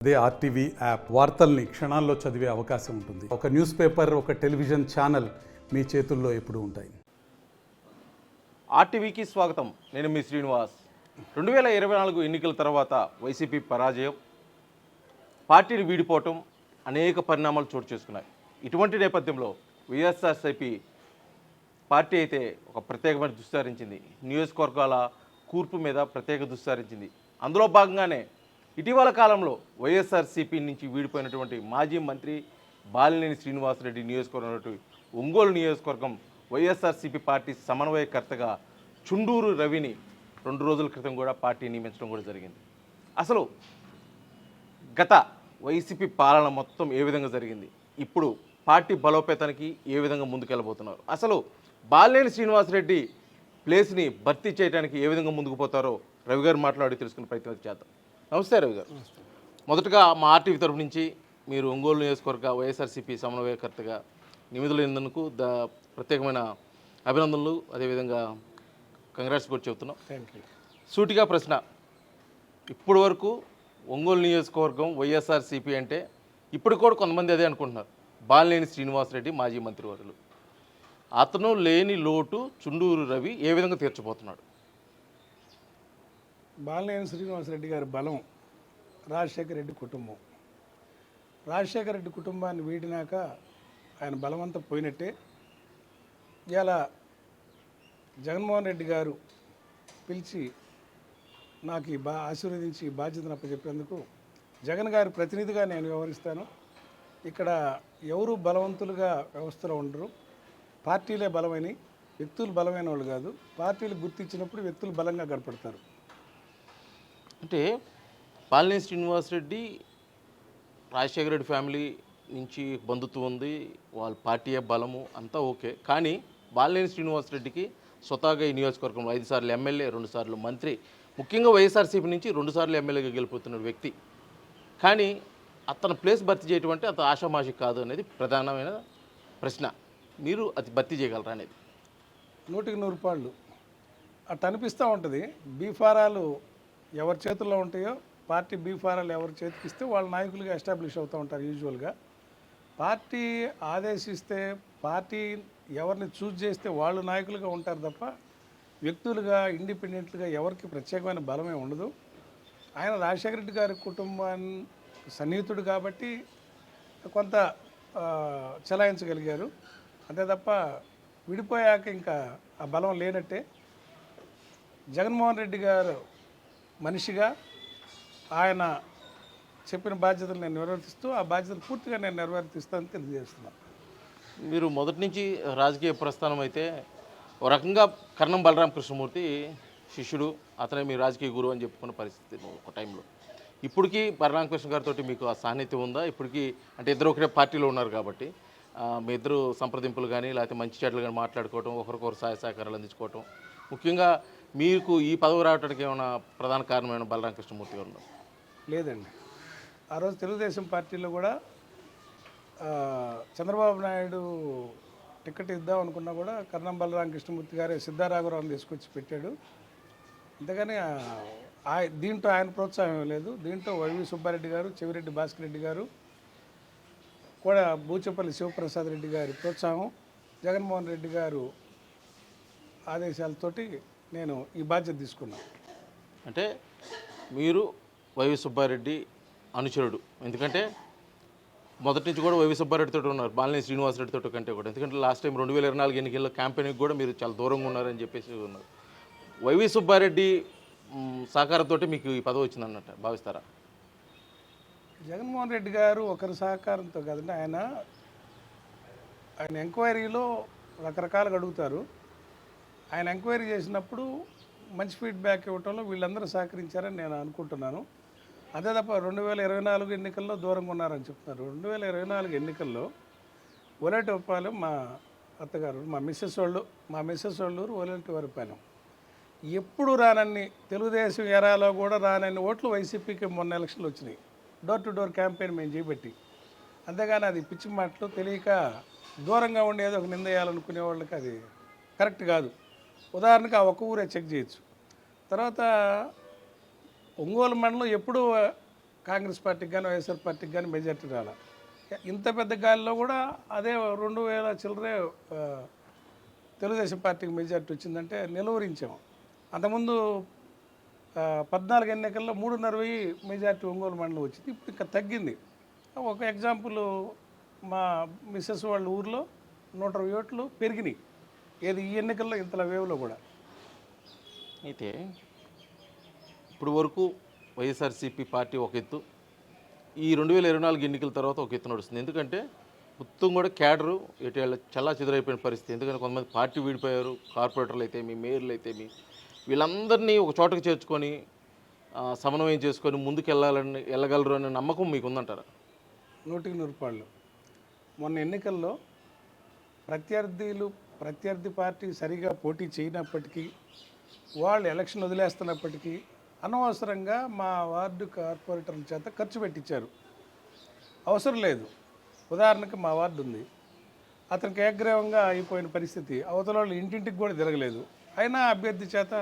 అదే RTV app వార్తల్ని క్షణాల్లో చదివే అవకాశం ఉంటుంది. ఒక న్యూస్ పేపర్, ఒక టెలివిజన్ ఛానల్ మీ చేతుల్లో ఎప్పుడూ ఉంటాయి. ఆర్టీవీకి స్వాగతం. నేను మీ శ్రీనివాస్. 2024 ఎన్నికల తర్వాత వైసీపీ పరాజయం, పార్టీని వీడిపోవటం, అనేక పరిణామాలు చోటు చేసుకున్నాయి. ఇటువంటి నేపథ్యంలో వైఎస్ఆర్సీపీ పార్టీ అయితే ఒక ప్రత్యేకమైన దృష్టి సారించింది. నియోజకవర్గాల కూర్పు మీద ప్రత్యేక దృష్టి సారించింది. అందులో భాగంగానే ఇటీవల కాలంలో వైఎస్ఆర్సీపీ నుంచి వీడిపోయినటువంటి మాజీ మంత్రి బాలినేని శ్రీనివాసరెడ్డి నియోజకవర్గం, ఒంగోలు నియోజకవర్గం వైఎస్ఆర్సీపీ పార్టీ సమన్వయకర్తగా చుండూరు రవిని 2 రోజుల క్రితం కూడా పార్టీ నియమించడం కూడా జరిగింది. అసలు గత వైసీపీ పాలన మొత్తం ఏ విధంగా జరిగింది, ఇప్పుడు పార్టీ బలోపేతానికి ఏ విధంగా ముందుకెళ్ళబోతున్నారు, అసలు బాలినేని శ్రీనివాసరెడ్డి ప్లేస్ని భర్తీ చేయడానికి ఏ విధంగా ముందుకు పోతారో రవి గారు మాట్లాడి తెలుసుకునే ప్రయత్నం చేద్దాం. నమస్తే రవి గారు. మొదటగా మా ఆర్టీవీ తరఫు నుంచి మీరు ఒంగోలు నియోజకవర్గ వైఎస్ఆర్సీపీ సమన్వయకర్తగా నియమితులైనందుకు ప్రత్యేకమైన అభినందనలు, అదేవిధంగా కంగ్రాట్స్ కూడా చెబుతున్నాం. Thank you. సూటిగా ప్రశ్న, ఇప్పటి వరకు ఒంగోలు నియోజకవర్గం వైఎస్ఆర్సీపీ అంటే ఇప్పుడు కూడా కొంతమంది అదే అనుకుంటున్నారు. బాలినేని శ్రీనివాసరెడ్డి మాజీ మంత్రివర్యులు, అతను లేని లోటు చుండూరు రవి ఏ విధంగా తీర్చబోతున్నాడు? బాలినేని శ్రీనివాసరెడ్డి గారి బలం రాజశేఖర రెడ్డి కుటుంబం. రాజశేఖర రెడ్డి కుటుంబాన్ని వీడినాక ఆయన బలమంతా పోయినట్టే. ఇలా జగన్మోహన్ రెడ్డి గారు పిలిచి నాకు ఆశీర్వదించి ఈ బాధ్యతను అప్పచెప్పేందుకు జగన్ గారి ప్రతినిధిగా నేను వ్యవహరిస్తాను. ఇక్కడ ఎవరు బలవంతులుగా వ్యవస్థలో ఉండరు, పార్టీలే బలమైన, వ్యక్తులు బలమైన వాళ్ళు కాదు. పార్టీలు గుర్తించినప్పుడు వ్యక్తులు బలంగా కనపడతారు. అంటే బాలినేని శ్రీనివాసరెడ్డి రాజశేఖర రెడ్డి ఫ్యామిలీ నుంచి బంధుత్వం ఉంది, వాళ్ళ పార్టీయే బలము, అంతా ఓకే. కానీ బాలినేని శ్రీనివాసరెడ్డికి స్వతహాగా ఈ నియోజకవర్గంలో 5 సార్లు ఎమ్మెల్యే, 2 సార్లు మంత్రి, ముఖ్యంగా వైఎస్ఆర్సీపీ నుంచి 2 సార్లు ఎమ్మెల్యేగా గెలిపోతున్న వ్యక్తి. కానీ అతను ప్లేస్ భర్తీ చేయటం అంటే అతను ఆషామాషి కాదు అనేది ప్రధానమైన ప్రశ్న. మీరు అది భర్తీ చేయగలరా అనేది? 100కి 100 రూపాయలు అట్లా అనిపిస్తూ ఉంటుంది. బీఫారాలు ఎవరి చేతుల్లో ఉంటాయో, పార్టీ బీఫారాలు ఎవరి చేతికి ఇస్తే వాళ్ళ నాయకులుగా ఎస్టాబ్లిష్ అవుతూ ఉంటారు. యూజువల్గా పార్టీ ఆదేశిస్తే, పార్టీ ఎవరిని చూజ్ చేస్తే వాళ్ళు నాయకులుగా ఉంటారు తప్ప వ్యక్తులుగా ఇండిపెండెంట్గా ఎవరికి ప్రత్యేకమైన బలమే ఉండదు. ఆయన రాజశేఖర రెడ్డి గారి కుటుంబాన్ని సన్నిహితుడు కాబట్టి కొంత చలాయించగలిగారు. అంతే తప్ప విడిపోయాక ఇంకా ఆ బలం లేనట్టే. జగన్మోహన్ రెడ్డి గారు మనిషిగా ఆయన చెప్పిన బాధ్యతలు నేను నిర్వర్తిస్తూ, ఆ బాధ్యతలు పూర్తిగా నేను నిర్వర్తిస్తానని తెలియజేస్తున్నాను. మీరు మొదటి నుంచి రాజకీయ ప్రస్థానం అయితే ఒక రకంగా కర్ణం బలరామకృష్ణమూర్తి శిష్యుడు, అతనే మీ రాజకీయ గురువు అని చెప్పుకున్న పరిస్థితి ఒక టైంలో. ఇప్పటికీ బలరామకృష్ణ గారితో మీకు ఆ సాన్నిధ్యం ఉందా? ఇప్పటికీ అంటే ఇద్దరు ఒకటే పార్టీలో ఉన్నారు కాబట్టి మీ ఇద్దరు సంప్రదింపులు కానీ లేకపోతే మంచి చెడ్లు కానీ మాట్లాడుకోవటం, ఒకరికొకరు సహాయ సహకారాలు అందించుకోవటం, ముఖ్యంగా మీకు ఈ పదవి రావడానికి ఏమైనా ప్రధాన కారణమైన బలరామకృష్ణమూర్తి గారు ఉన్నారు? లేదండి. ఆ రోజు తెలుగుదేశం పార్టీలో కూడా చంద్రబాబు నాయుడు టికెట్ ఇద్దాం అనుకున్నా కూడా కర్ణం బలరామకృష్ణమూర్తి గారే సిద్ధారాఘవరావుని తీసుకొచ్చి పెట్టాడు. అంతేగాని దీంట్లో ఆయన ప్రోత్సాహం లేదు. దీంట్లో వైవి సుబ్బారెడ్డి గారు, చెవిరెడ్డి భాస్కర్ రెడ్డి గారు కూడా, బూచపల్లి శివప్రసాద్ రెడ్డి గారి ప్రోత్సాహం, జగన్మోహన్ రెడ్డి గారు ఆదేశాలతోటి నేను ఈ బాధ్యత తీసుకున్నాను. అంటే మీరు వైవి సుబ్బారెడ్డి అనుచరుడు, ఎందుకంటే మొదటి నుంచి కూడా వైవి సుబ్బారెడ్డితో ఉన్నారు, బాలినేని శ్రీనివాసరెడ్డితో కంటే కూడా. ఎందుకంటే లాస్ట్ టైం 2024 ఎన్నికల్లో క్యాంపెయిన్కి కూడా మీరు చాలా దూరంగా ఉన్నారని చెప్పేసి ఉన్నారు. వైవి సుబ్బారెడ్డి సహకారంతో మీకు ఈ పదవి వచ్చిందన్నట్టు భావిస్తారా? జగన్మోహన్ రెడ్డి గారు ఒకరి సహకారంతో కాదండి, ఆయన ఎంక్వైరీలో రకరకాలుగా అడుగుతారు. ఆయన ఎంక్వైరీ చేసినప్పుడు మంచి ఫీడ్బ్యాక్ ఇవ్వటంలో వీళ్ళందరూ సహకరించారని నేను అనుకుంటున్నాను. అదే తప్ప 2024 ఎన్నికల్లో దూరంగా ఉన్నారని చెప్తున్నారు. 2024 ఎన్నికల్లో ఒలేటివరపాలెం మా అత్తగారు, మా మిస్సెస్ వాళ్ళు ఒలేటివరపాలెం ఎప్పుడు రానన్ని, తెలుగుదేశం ఎరాలో కూడా రానన్ని ఓట్లు వైసీపీకి మొన్న ఎలక్షన్లు వచ్చినాయి. డోర్ టు డోర్ క్యాంపెయిన్ మేము చేపట్టి. అంతేగాని అది పిచ్చి మాటలు తెలియక దూరంగా ఉండి ఏదో ఒక నిందేయాలనుకునే వాళ్ళకి అది కరెక్ట్ కాదు. ఉదాహరణకు ఆ ఒక్క ఊరే చెక్ చేయొచ్చు. తర్వాత ఒంగోలు మండలం ఎప్పుడు కాంగ్రెస్ పార్టీకి కానీ వైఎస్ఆర్ పార్టీకి కానీ మెజార్టీ రాల. ఇంత పెద్ద గాలిలో కూడా అదే 2000 చిల్లరే తెలుగుదేశం పార్టీకి మెజార్టీ వచ్చిందంటే నిలువరించాము. అంతకుముందు 14 ఎన్నికల్లో 3.5 మెజార్టీ ఒంగోలు మండలం వచ్చింది. ఇప్పుడు ఇంకా తగ్గింది. ఒక ఎగ్జాంపుల్, మా మిస్సెస్ వాళ్ళ ఊర్లో 120 ఓట్లు పెరిగినాయి. ఏది ఈ ఎన్నికల్లో ఇంతల వేవ్లో కూడా. అయితే ఇప్పుడు వరకు వైఎస్ఆర్సీపీ పార్టీ ఒక ఎత్తు, ఈ 2024 ఎన్నికల తర్వాత ఒక ఎత్తు నడుస్తుంది. ఎందుకంటే మొత్తం కూడా క్యాడరు ఎటు చాలా చెదురైపోయిన పరిస్థితి. ఎందుకంటే కొంతమంది పార్టీ వీడిపోయారు, కార్పొరేటర్లు అయితే మీ మేయర్లు అయితే మీ వీళ్ళందరినీ ఒక చోటకు చేర్చుకొని సమన్వయం చేసుకొని ముందుకు వెళ్ళగలరు అనే నమ్మకం మీకు ఉందంటారా? 100% మొన్న ఎన్నికల్లో ప్రత్యర్థి పార్టీ సరిగా పోటీ చేయనప్పటికీ, వాళ్ళు ఎలక్షన్ వదిలేస్తున్నప్పటికీ అనవసరంగా మా వార్డు కార్పొరేటర్ల చేత ఖర్చు పెట్టించారు. అవసరం లేదు. ఉదాహరణకి మా వార్డు ఉంది, అతనికి ఏకగ్రీవంగా అయిపోయిన పరిస్థితి, అవతల వాళ్ళు ఇంటింటికి కూడా తిరగలేదు, అయినా అభ్యర్థి చేత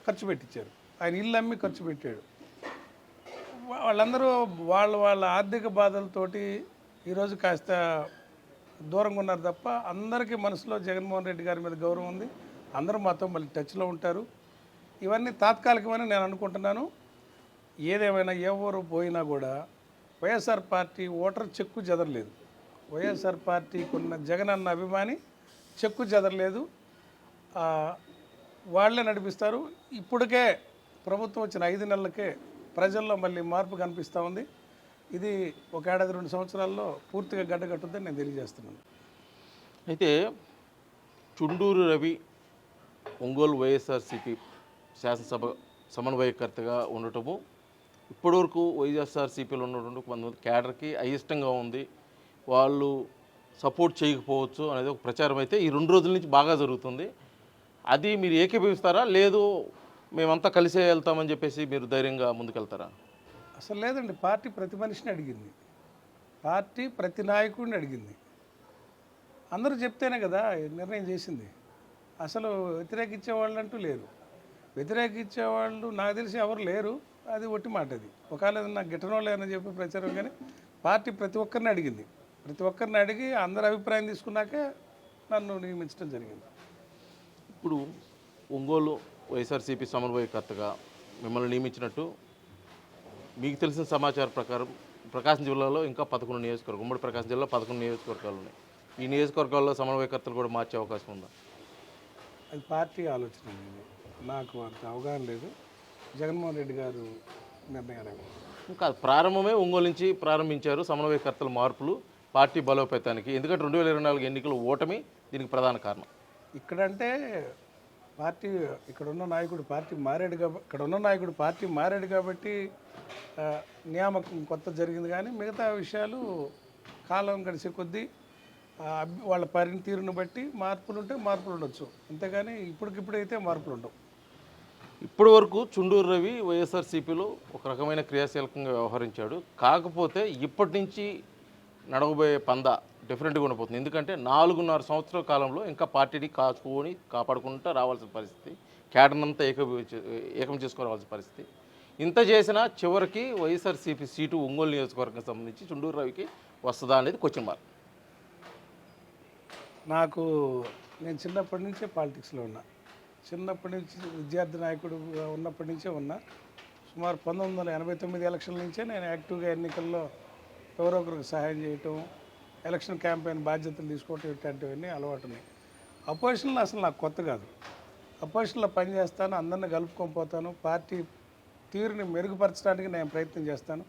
ఖర్చు పెట్టించారు. ఆయన ఇల్లు అమ్మి ఖర్చు పెట్టాడు. వాళ్ళందరూ వాళ్ళ ఆర్థిక బాధలతోటి ఈరోజు కాస్త దూరంగా ఉన్నారు తప్ప అందరికీ మనసులో జగన్మోహన్ రెడ్డి గారి మీద గౌరవం ఉంది. అందరూ మాతో మళ్ళీ టచ్లో ఉంటారు. ఇవన్నీ తాత్కాలికమని నేను అనుకుంటున్నాను. ఏదేమైనా ఎవరు పోయినా కూడా వైఎస్ఆర్ పార్టీ ఓటర్ చెక్కు చెదరలేదు. వైఎస్ఆర్ పార్టీకి ఉన్న జగన్ అన్న అభిమాని చెక్కు చెదరలేదు. వాళ్ళే నడిపిస్తారు. ఇప్పటికే ప్రభుత్వం వచ్చిన 5 నెలలకే ప్రజల్లో మళ్ళీ మార్పు కనిపిస్తూ ఉంది. ఇది ఒక ఏడాది 2 సంవత్సరాల్లో పూర్తిగా గడ్డగట్టుద్దని నేను తెలియజేస్తున్నాను. అయితే చుండూరు రవి ఒంగోలు వైఎస్ఆర్సీపీ శాసనసభ సమన్వయకర్తగా ఉండటము ఇప్పటివరకు వైఎస్ఆర్సీపీలో ఉన్నటువంటి కొంతమంది క్యాడర్కి అయిష్టంగా ఉంది, వాళ్ళు సపోర్ట్ చేయకపోవచ్చు అనేది ఒక ప్రచారం అయితే ఈ 2 రోజుల నుంచి బాగా జరుగుతుంది. అది మీరు ఏకీభవిస్తారా, లేదు మేమంతా కలిసే వెళ్తామని చెప్పేసి మీరు ధైర్యంగా ముందుకెళ్తారా? అసలు లేదండి. పార్టీ ప్రతి మనిషిని అడిగింది, పార్టీ ప్రతి నాయకుడిని అడిగింది. అందరూ చెప్తేనే కదా నిర్ణయం చేసింది. అసలు వ్యతిరేకించేవాళ్ళు అంటూ లేరు. వ్యతిరేకించేవాళ్ళు నాకు తెలిసి ఎవరు లేరు. అది ఒట్టి మాట. అది ఒకవేళ నాకు గిట్టనో లేదని చెప్పి ప్రచారం, కానీ పార్టీ ప్రతి ఒక్కరిని అడిగింది. ప్రతి ఒక్కరిని అడిగి అందరి అభిప్రాయం తీసుకున్నాకే నన్ను నియమించడం జరిగింది. ఇప్పుడు ఒంగోలు వైఎస్ఆర్సీపీ సమన్వయకర్తగా మిమ్మల్ని నియమించినట్టు మీకు తెలిసిన సమాచారం ప్రకారం ప్రకాశం జిల్లాలో ఇంకా 11 నియోజకవర్గాలు, ఉమ్మడి ప్రకాశం జిల్లాలో 11 నియోజకవర్గాలు ఉన్నాయి. ఈ నియోజకవర్గాల్లో సమన్వయకర్తలు కూడా మార్చే అవకాశం ఉందా? అది పార్టీ ఆలోచన అండి. నాకు అంత అవగాహన లేదు. జగన్మోహన్ రెడ్డి గారు నిర్ణయాలు. ఇంకా ప్రారంభమే ఒంగోలు నుంచి ప్రారంభించారు సమన్వయకర్తల మార్పులు పార్టీ బలోపేతానికి. ఎందుకంటే 2024 ఎన్నికల ఓటమి దీనికి ప్రధాన కారణం. ఇక్కడంటే పార్టీ ఇక్కడున్న నాయకుడు పార్టీ మారాడు కాబట్టి నియామకం కొత్త జరిగింది. కానీ మిగతా విషయాలు కాలం గడిచే కొద్దీ వాళ్ళ పనితీరును బట్టి మార్పులు ఉంటే మార్పులు ఉండొచ్చు. అంతేగాని ఇప్పటికిప్పుడైతే మార్పులు ఉండవు. ఇప్పటి వరకు చుండూరు రవి వైఎస్ఆర్సీపీలో ఒక రకమైన క్రియాశీలకంగా వ్యవహరించాడు. కాకపోతే ఇప్పటి నుంచి నడవబోయే పందా డిఫరెంట్గా ఉండిపోతుంది. ఎందుకంటే 4.5 సంవత్సరాల కాలంలో ఇంకా పార్టీని కాపాడుకుంటూ రావాల్సిన పరిస్థితి, క్యాడర్నంతా ఏకం చేసుకొని రావాల్సిన పరిస్థితి. ఇంత చేసినా చివరికి వైఎస్ఆర్సీపీ సీటు ఒంగోలు నియోజకవర్గం సంబంధించి చుండూరు రవికి వస్తుందా అనేది క్వశ్చన్ మార్క్. నేను చిన్నప్పటి నుంచే పాలిటిక్స్లో ఉన్నా. చిన్నప్పటి నుంచి విద్యార్థి నాయకుడుగా ఉన్నప్పటి నుంచే ఉన్నా. సుమారు 1989 ఎలక్షన్ల నుంచే నేను యాక్టివ్గా ఎన్నికల్లో ఎవరో ఒకరికి సహాయం చేయటం, ఎలక్షన్ క్యాంపెయిన్ బాధ్యతలు తీసుకోవటం ఇట్లాంటివన్నీ అలవాటు ఉన్నాయి. అపోజిషన్లో అసలు నాకు కొత్త కాదు. అపోజిషన్లో పనిచేస్తాను, అందరిని కలుపుకొని పోతాను, పార్టీ తీరుని మెరుగుపరచడానికి నేను ప్రయత్నం చేస్తాను.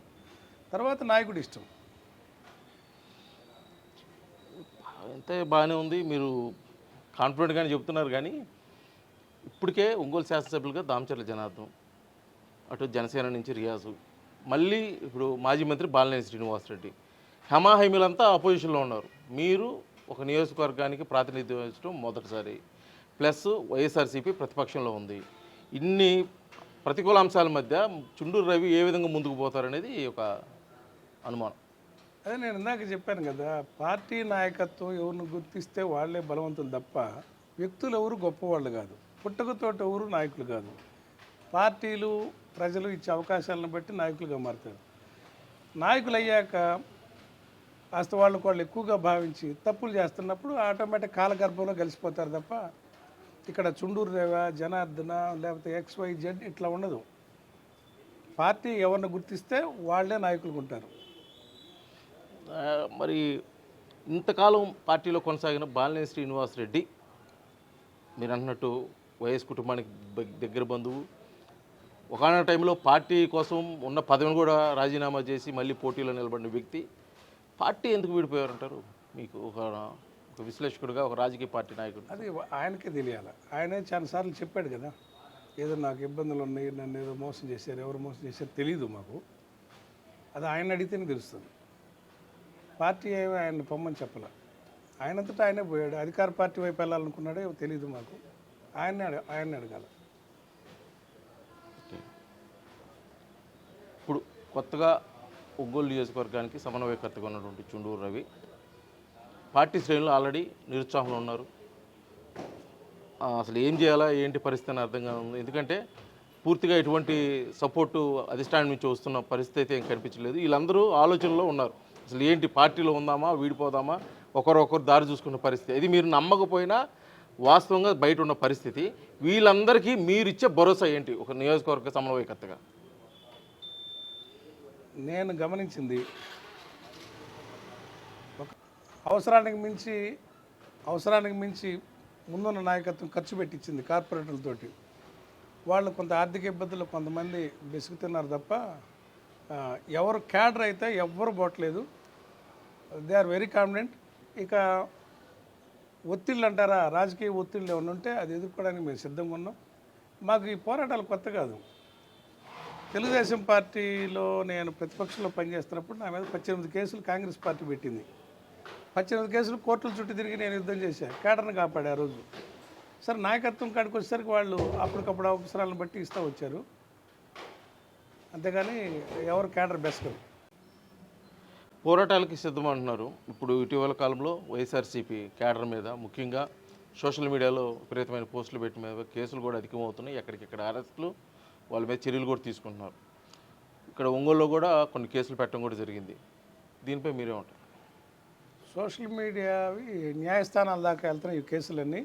తర్వాత నాయకుడు ఇష్టం. అంతే బాగానే ఉంది, మీరు కాన్ఫిడెంట్గానే చెప్తున్నారు. కానీ ఇప్పటికే ఒంగోలు శాసనసభ్యులుగా దామచర్ల జనార్దన్, అటు జనసేన నుంచి రియాజు, మళ్ళీ ఇప్పుడు మాజీ మంత్రి బాలినేని శ్రీనివాసరెడ్డి, హమాహైమీలంతా అపోజిషన్లో ఉన్నారు. మీరు ఒక నియోజకవర్గానికి ప్రాతినిధ్యం వహించడం మొదటిసారి, ప్లస్ వైఎస్ఆర్సీపీ ప్రతిపక్షంలో ఉంది. ఇన్ని ప్రతికూల అంశాల మధ్య చుండూరు రవి ఏ విధంగా ముందుకు పోతారనేది ఒక అనుమానం. అదే నేను ఇందాక చెప్పాను కదా, పార్టీ నాయకత్వం ఎవరిని గుర్తిస్తే వాళ్ళే బలవంతులు తప్ప వ్యక్తులు ఎవరు గొప్పవాళ్ళు కాదు, పుట్టుకతోటి ఎవరు నాయకులు కాదు. పార్టీలు ప్రజలు ఇచ్చే అవకాశాలను బట్టి నాయకులుగా మారుతారు. నాయకులు అయ్యాక కాస్త వాళ్ళు ఎక్కువగా భావించి తప్పులు చేస్తున్నప్పుడు ఆటోమేటిక్ కాలగర్భంలో కలిసిపోతారు తప్ప ఇక్కడ చుండూరు రేవ జనార్దన లేకపోతే XYZ ఇట్లా ఉండదు. పార్టీ ఎవరిని గుర్తిస్తే వాళ్ళే నాయకులు ఉంటారు. మరి ఇంతకాలం పార్టీలో కొనసాగిన బాలినేని శ్రీనివాసరెడ్డి మీరు అన్నట్టు వైఎస్ కుటుంబానికి దగ్గర బంధువు, ఒకనొక టైంలో పార్టీ కోసం ఉన్న పదవిని కూడా రాజీనామా చేసి మళ్ళీ పోటీలో నిలబడిన వ్యక్తి పార్టీ ఎందుకు విడిపోయారంటారు? మీకు ఒక విశ్లేషకుడిగా, ఒక రాజకీయ పార్టీ నాయకుడు. అది ఆయనకే తెలియాలి. ఆయనే చాలాసార్లు చెప్పాడు కదా, ఏదో నాకు ఇబ్బందులు ఉన్నాయి, నన్ను ఏదో మోసం చేశారు, ఎవరు మోసం చేశారు తెలీదు మాకు, అది ఆయన అడిగితేనే తెలుస్తుంది. పార్టీ ఏమీ ఆయన పొమ్మని చెప్పాల, ఆయనంతటా ఆయనే పోయాడు. అధికార పార్టీ వైపు వెళ్ళాలనుకున్నాడో తెలియదు మాకు, ఆయన్ని అడగాలి. ఇప్పుడు కొత్తగా ఒంగోలు నియోజకవర్గానికి సమన్వయకర్తగా ఉన్నటువంటి చుండూరు రవి పార్టీ శ్రేణులు ఆల్రెడీ నిరుత్సాహంలో ఉన్నారు. అసలు ఏం చేయాలా ఏంటి పరిస్థితి అని అర్థంగా ఉంది. ఎందుకంటే పూర్తిగా ఎటువంటి సపోర్టు అధిష్టానం నుంచి వస్తున్న పరిస్థితి అయితే ఏం కనిపించలేదు. వీళ్ళందరూ ఆలోచనలో ఉన్నారు, అసలు ఏంటి పార్టీలో ఉందామా వీడిపోదామా, ఒకరొకరు దారి చూసుకున్న పరిస్థితి. ఇది మీరు నమ్మకపోయినా వాస్తవంగా బయట ఉన్న పరిస్థితి. వీళ్ళందరికీ మీరిచ్చే భరోసా ఏంటి ఒక నియోజకవర్గ సమన్వయకర్తగా? నేను గమనించింది, అవసరానికి మించి ముందున్న నాయకత్వం ఖర్చు పెట్టించింది కార్పొరేటర్లతోటి. వాళ్ళు కొంత ఆర్థిక ఇబ్బందులు కొంతమంది బెసుకుతున్నారు తప్ప ఎవరు క్యాడర్ అయితే ఎవ్వరు పోవట్లేదు. They are very confident. ఇక ఒత్తిళ్ళు అంటారా, రాజకీయ ఒత్తిళ్ళు ఏమైనా ఉంటే అది ఎదుర్కోవడానికి మేము సిద్ధంగా ఉన్నాం. మాకు ఈ పోరాటాలు కొత్త కాదు. తెలుగుదేశం పార్టీలో నేను ప్రతిపక్షంలో పనిచేస్తున్నప్పుడు నా మీద 18 కేసులు కాంగ్రెస్ పార్టీ పెట్టింది. 18 కేసులు కోర్టుల చుట్టూ తిరిగి నేను యుద్ధం చేశాను, కేడర్ని కాపాడే ఆ రోజు. సరే, నాయకత్వం కాడికి వచ్చేసరికి వాళ్ళు అప్పటికప్పుడు అవసరాలను బట్టి ఇస్తూ వచ్చారు, అంతేగాని ఎవరు కేడర్ బెస్ట్. పోరాటాలకి సిద్ధం అంటున్నారు. ఇప్పుడు ఇటీవల కాలంలో వైఎస్ఆర్సీపీ కేడర్ మీద ముఖ్యంగా సోషల్ మీడియాలో విపరీతమైన పోస్టులు పెట్టిన మీద కేసులు కూడా అధికమవుతున్నాయి. ఎక్కడికెక్కడ అరెస్టులు, వాళ్ళ మీద చర్యలు కూడా తీసుకుంటున్నారు. ఇక్కడ ఒంగోలులో కూడా కొన్ని కేసులు పెట్టడం కూడా జరిగింది. దీనిపై మీరేమంటారు? సోషల్ మీడియావి న్యాయస్థానాల దాకా వెళ్తున్నాయి ఈ కేసులన్నీ.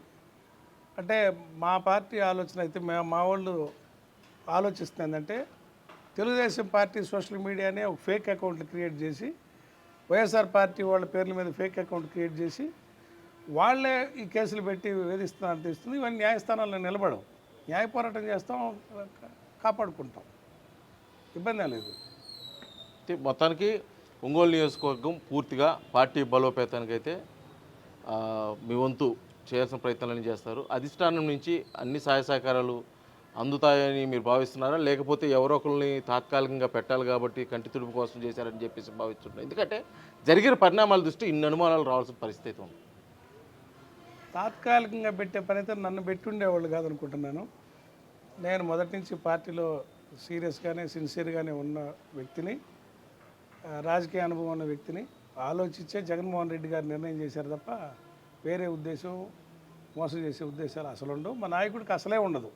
అంటే మా పార్టీ ఆలోచన అయితే మా వాళ్ళు ఆలోచిస్తుంది ఏంటంటే, తెలుగుదేశం పార్టీ సోషల్ మీడియానే ఒక ఫేక్ అకౌంట్లు క్రియేట్ చేసి, వైఎస్ఆర్ పార్టీ వాళ్ళ పేర్ల మీద ఫేక్ అకౌంట్ క్రియేట్ చేసి వాళ్ళే ఈ కేసులు పెట్టి వేధిస్తున్నారు తెలుస్తుంది. ఇవన్నీ న్యాయస్థానాల్లో నిలబడవు. న్యాయ పోరాటం చేస్తాం, కాపాడుకుంటాం, ఇబ్బంది లేదు. మొత్తానికి ఒంగోలు నియోజకవర్గం పూర్తిగా పార్టీ బలోపేతానికి అయితే మీ వంతు చేయాల్సిన ప్రయత్నాలన్నీ చేస్తారు. అధిష్టానం నుంచి అన్ని సహాయ సహకారాలు అందుతాయని మీరు భావిస్తున్నారా, లేకపోతే ఎవరో ఒకరిని తాత్కాలికంగా పెట్టాలి కాబట్టి కంటి తుడుపు కోసం చేశారని చెప్పేసి భావిస్తున్నారు? ఎందుకంటే జరిగిన పరిణామాల దృష్టి ఇన్ని అనుమానాలు రావాల్సిన పరిస్థితి ఉంది. తాత్కాలికంగా పెట్టే పని అయితే నన్ను పెట్టి ఉండేవాళ్ళు కాదనుకుంటున్నాను. నేను మొదటి నుంచి పార్టీలో సీరియస్గానే సిన్సియర్గానే ఉన్న వ్యక్తిని, రాజకీయ అనుభవం ఉన్న వ్యక్తిని. ఆలోచించే జగన్మోహన్ రెడ్డి గారు నిర్ణయం చేశారు తప్ప వేరే ఉద్దేశం, మోసం చేసే ఉద్దేశాలు అసలు ఉండవు. మా నాయకుడికి అసలే ఉండదు.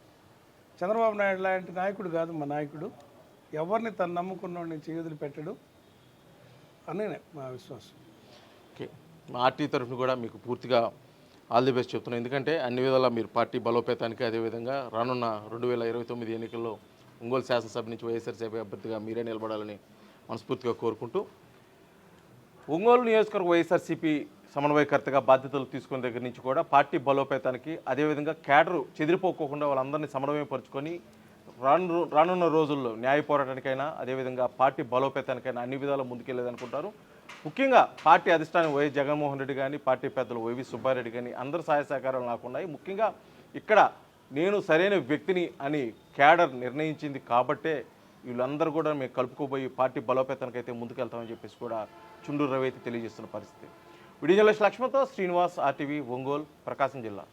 చంద్రబాబు నాయుడు లాంటి నాయకుడు కాదు మా నాయకుడు. ఎవరిని తను నమ్ముకున్నవాడిని చేయుదులు పెట్టడు అని మా విశ్వాసం. ఓకే, మా ఆర్టీ తరఫున కూడా మీకు పూర్తిగా ఆల్ ది బెస్ట్ చెప్తున్నాను. ఎందుకంటే అన్ని విధాలా మీరు పార్టీ బలోపేతానికి, అదేవిధంగా రానున్న 2029 ఎన్నికల్లో ఒంగోలు శాసనసభ నుంచి వైఎస్ఆర్సీపీ అభ్యర్థిగా మీరే నిలబడాలని మనస్ఫూర్తిగా కోరుకుంటూ, ఒంగోలు నియోజకవర్గ వైఎస్ఆర్సీపీ సమన్వయకర్తగా బాధ్యతలు తీసుకున్న దగ్గర నుంచి కూడా పార్టీ బలోపేతానికి, అదేవిధంగా క్యాడరు చెదిరిపోకుండా వాళ్ళందరినీ సమన్వయపరుచుకొని రానున్న రోజుల్లో న్యాయ పోరాటానికైనా, అదేవిధంగా పార్టీ బలోపేతానికైనా అన్ని విధాలు ముందుకెళ్ళేదనుకుంటారు. ముఖ్యంగా పార్టీ అధిష్టానం వైఎస్ జగన్మోహన్ రెడ్డి కానీ, పార్టీ పెద్దలు వైవి సుబ్బారెడ్డి కానీ అందరూ సహాయ సహకారాలు నాకు ఉన్నాయి. ముఖ్యంగా ఇక్కడ నేను సరైన వ్యక్తిని అని క్యాడర్ నిర్ణయించింది కాబట్టే వీళ్ళందరూ కూడా మేము కలుపుకోబోయి పార్టీ బలోపేతానికైతే ముందుకెళ్తామని చెప్పేసి కూడా చుండూరు రవి అయితే తెలియజేస్తున్న పరిస్థితి. వీడియో జర్నలిస్ట్ లక్ష్మణ్తో శ్రీనివాస్, RTV ఒంగోలు, ప్రకాశం జిల్లా.